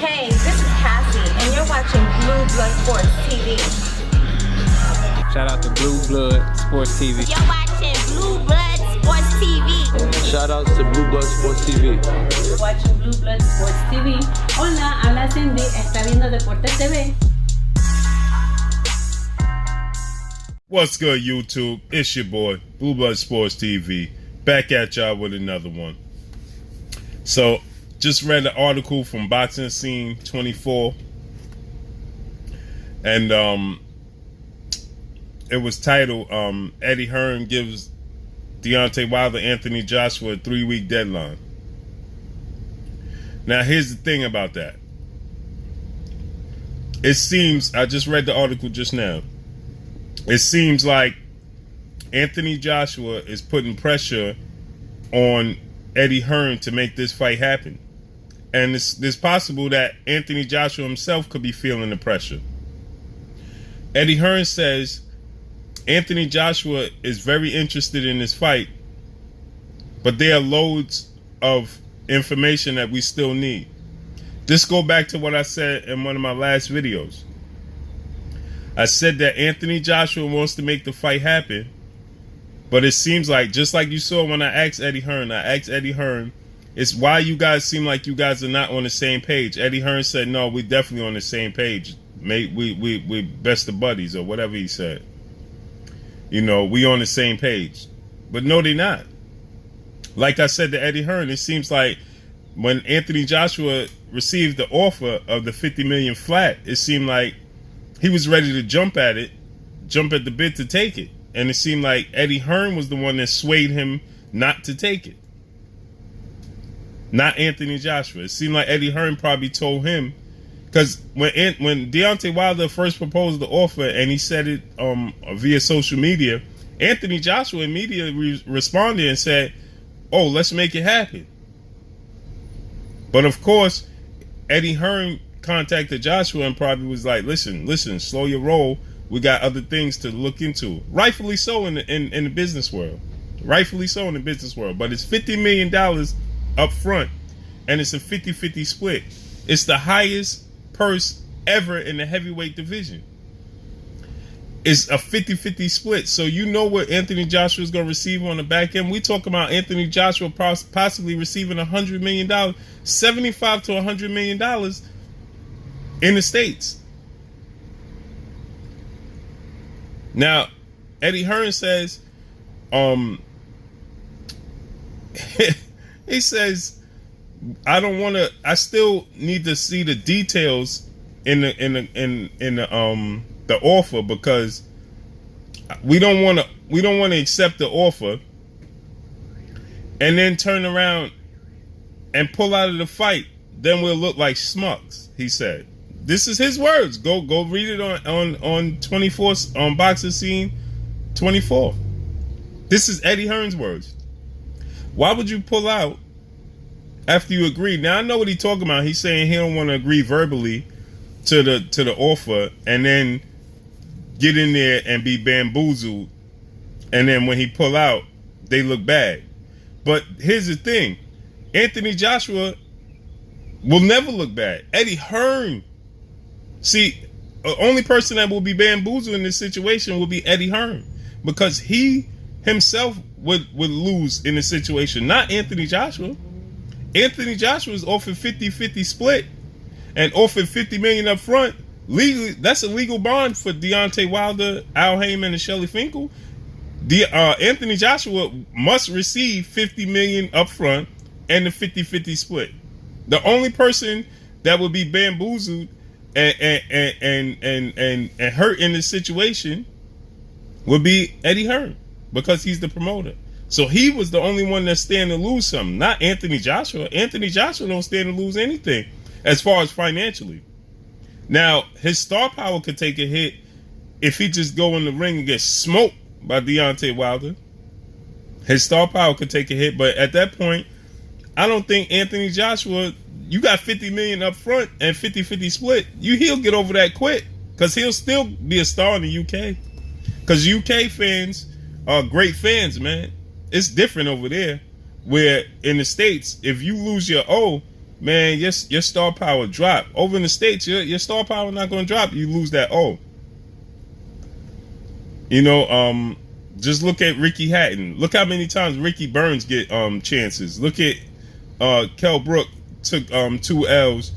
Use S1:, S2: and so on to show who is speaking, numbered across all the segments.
S1: Hey, this is Cassie, and you're watching Blue Blood Sports TV.
S2: Shout out to Blue Blood Sports TV.
S3: You're watching Blue Blood Sports TV.
S4: Shout outs to Blue Blood Sports TV.
S5: You're watching Blue Blood Sports TV. Hola, habla Cindy, está viendo Deportes TV.
S6: What's good, YouTube? It's your boy, Blue Blood Sports TV, back at y'all with another one. So, just read an article from Boxing Scene 24, and it was titled, Eddie Hearn gives Deontay Wilder Anthony Joshua a 3-week deadline. Now, here's the thing about that. It seems, I just read the article just now, it seems like Anthony Joshua is putting pressure on Eddie Hearn to make this fight happen. And it's possible that Anthony Joshua himself could be feeling the pressure. Eddie Hearn says Anthony Joshua is very interested in this fight, but there are loads of information that we still need. This go back to what I said in one of my last videos. I said that Anthony Joshua wants to make the fight happen, but it seems like, just like you saw when I asked Eddie Hearn, it's why you guys seem like you guys are not on the same page. Eddie Hearn said, no, we're definitely on the same page. Mate, we best of buddies, or whatever he said. You know, we on the same page. But no, they're not. Like I said to Eddie Hearn, it seems like when Anthony Joshua received the offer of the $50 million flat, it seemed like he was ready to jump at the bit to take it. And it seemed like Eddie Hearn was the one that swayed him not to take it. Not Anthony Joshua. It seemed like Eddie Hearn probably told him, because when Deontay Wilder first proposed the offer and he said it via social media, Anthony Joshua immediately responded and said, oh, let's make it happen. But of course, Eddie Hearn contacted Joshua and probably was like, listen, slow your roll. We got other things to look into. Rightfully so in the business world. Rightfully so in the business world. But it's $50 million up front, and it's a 50-50 split. It's the highest purse ever in the heavyweight division. It's a 50-50 split. So you know what Anthony Joshua is going to receive on the back end. We talk about Anthony Joshua possibly receiving $100 million, $75 to $100 million in the States. Now, Eddie Hearn says, he says, I still need to see the details in the offer, because we don't want to accept the offer and then turn around and pull out of the fight. Then we'll look like schmucks, he said. This is his words. Go read it on 24 on Boxing Scene 24. This is Eddie Hearn's words. Why would you pull out after you agree? Now I know what he's talking about. He's saying he don't want to agree verbally to the offer and then get in there and be bamboozled, and then when he pull out, they look bad. But here's the thing: Anthony Joshua will never look bad. Eddie Hearn. See, the only person that will be bamboozled in this situation will be Eddie Hearn, because he himself would lose in this situation, not Anthony Joshua. Anthony Joshua is offered 50-50 split and offered $50 million up front. Legally, that's a legal bond for Deontay Wilder, Al Heyman, and Shelly Finkel. Anthony Joshua must receive $50 million up front and the 50-50 split. The only person that would be bamboozled and hurt in this situation would be Eddie Hearn, because he's the promoter. So he was the only one that stand to lose something, not Anthony Joshua. Anthony Joshua don't stand to lose anything as far as financially. Now, his star power could take a hit if he just go in the ring and get smoked by Deontay Wilder. His star power could take a hit, but at that point, I don't think Anthony Joshua, you got $50 million up front and 50-50 split. He'll get over that quick, because he'll still be a star in the UK. Because UK fans are great fans, man. It's different over there, where in the States, if you lose your O, man, your star power drop. Over in the States, your star power not going to drop. You lose that O. You know, just look at Ricky Hatton. Look how many times Ricky Burns get chances. Look at Kell Brook took 2 L's.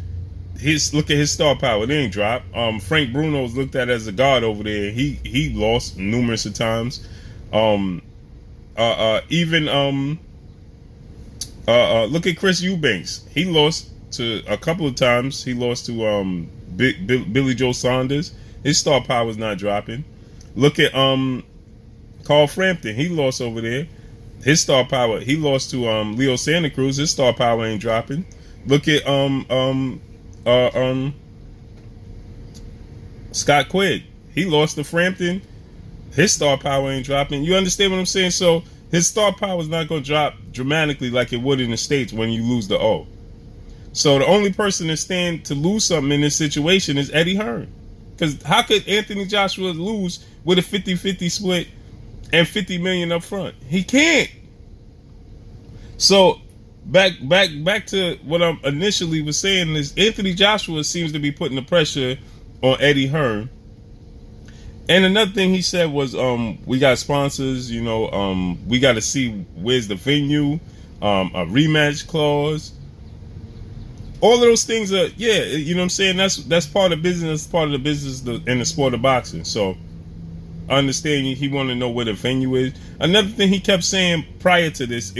S6: Look at his star power. It ain't drop. Frank Bruno's looked at as a god over there. He lost numerous of times. Even look at Chris Eubanks. He lost to a couple of times. He lost to Billy Joe Saunders. His star power is not dropping. Look at Carl Frampton. He lost over there. His star power. He lost to Leo Santa Cruz. His star power ain't dropping. Look at Scott Quigg. He lost to Frampton. His star power ain't dropping. You understand what I'm saying? So his star power is not going to drop dramatically like it would in the States when you lose the O. So the only person that stand to lose something in this situation is Eddie Hearn. Because how could Anthony Joshua lose with a 50-50 split and $50 million up front? He can't. So back to what I initially was saying is Anthony Joshua seems to be putting the pressure on Eddie Hearn. And another thing he said was, we got sponsors, you know, we got to see where's the venue, a rematch clause. All of those things are, yeah, you know what I'm saying? That's part of business, part of the business in the sport of boxing. So I understand he want to know where the venue is. Another thing he kept saying prior to this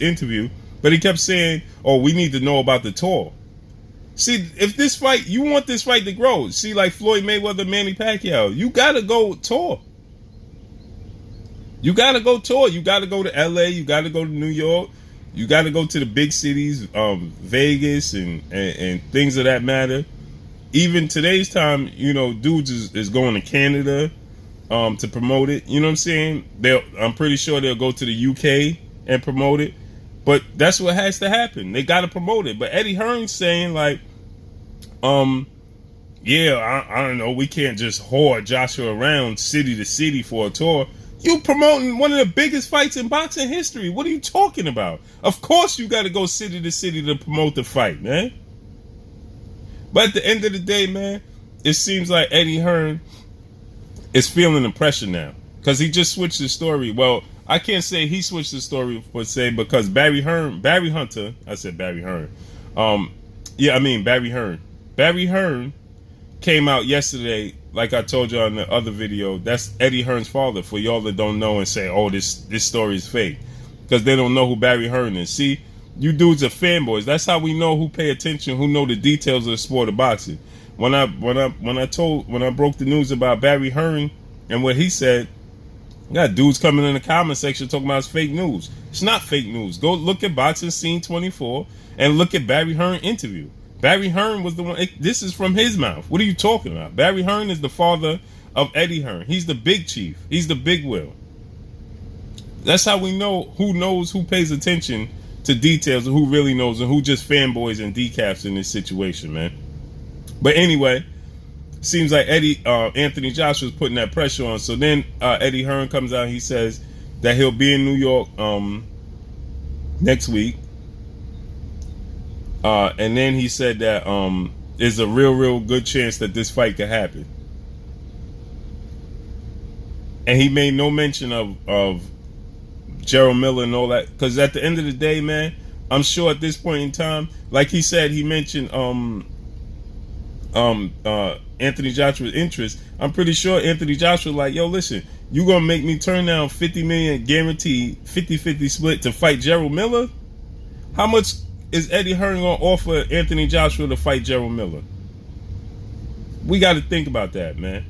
S6: interview, but he kept saying, oh, we need to know about the tour. See, if this fight, you want this fight to grow. See, like Floyd Mayweather, Manny Pacquiao, you got to go tour. You got to go tour. You got to go to LA. You got to go to New York. You got to go to the big cities, Vegas and things of that matter. Even today's time, you know, dudes is going to Canada to promote it. You know what I'm saying? I'm pretty sure they'll go to the UK and promote it. But that's what has to happen. They got to promote it. But Eddie Hearn's saying like, yeah, I don't know. We can't just whore Joshua around city to city for a tour. You promoting one of the biggest fights in boxing history. What are you talking about? Of course you got to go city to city to promote the fight, man. But at the end of the day, man, it seems like Eddie Hearn is feeling the pressure now. Because he just switched the story. Well, I can't say he switched the story per se because Barry Hearn came out yesterday, like I told you in the other video. That's Eddie Hearn's father, for y'all that don't know and say, oh, this story is fake. Because they don't know who Barry Hearn is. See, you dudes are fanboys. That's how we know who pay attention, who know the details of the sport of boxing. When I broke the news about Barry Hearn and what he said, I got dudes coming in the comment section talking about it's fake news. It's not fake news. Go look at Boxing Scene 24 and look at Barry Hearn interview. Barry Hearn was the one. This is from his mouth. What are you talking about? Barry Hearn is the father of Eddie Hearn. He's the big chief. He's the big wheel. That's how we know who knows, who pays attention to details, and who really knows, and who just fanboys and decaps in this situation, man. But anyway, seems like Anthony Joshua is putting that pressure on. So then Eddie Hearn comes out. He says that he'll be in New York next week. And then he said that there's a real good chance that this fight could happen. And he made no mention of Gerald Miller and all that. Because at the end of the day, man, I'm sure at this point in time, like he said, he mentioned Anthony Joshua's interest. I'm pretty sure Anthony Joshua like, yo, listen, you gonna make me turn down $50 million guaranteed 50-50 split to fight Gerald Miller? How much is Eddie Hearn gonna offer Anthony Joshua to fight Gerald Miller? We got to think about that, man.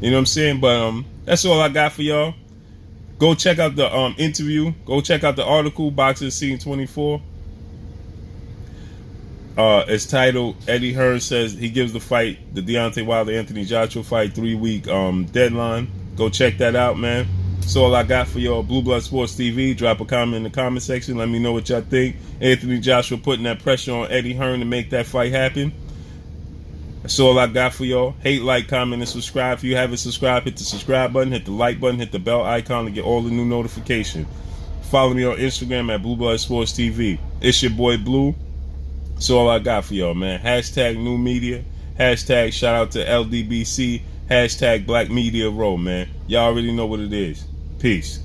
S6: You know what I'm saying? But that's all I got for y'all. Go check out the interview. Go check out the article, Boxing Scene 24. It's titled, Eddie Hearn says he gives the fight, the Deontay Wilder-Anthony Joshua fight, 3-week deadline. Go check that out, man. That's all I got for y'all. Blue Blood Sports TV. Drop a comment in the comment section. Let me know what y'all think. Anthony Joshua putting that pressure on Eddie Hearn to make that fight happen. That's all I got for y'all. Hate, like, comment, and subscribe. If you haven't subscribed, hit the subscribe button, hit the like button, hit the bell icon to get all the new notifications. Follow me on Instagram at Blue Blood Sports TV. It's your boy Blue. That's all I got for y'all, man. Hashtag new media. Hashtag shout out to LDBC. Hashtag Black Media Row, man. Y'all already know what it is. Peace.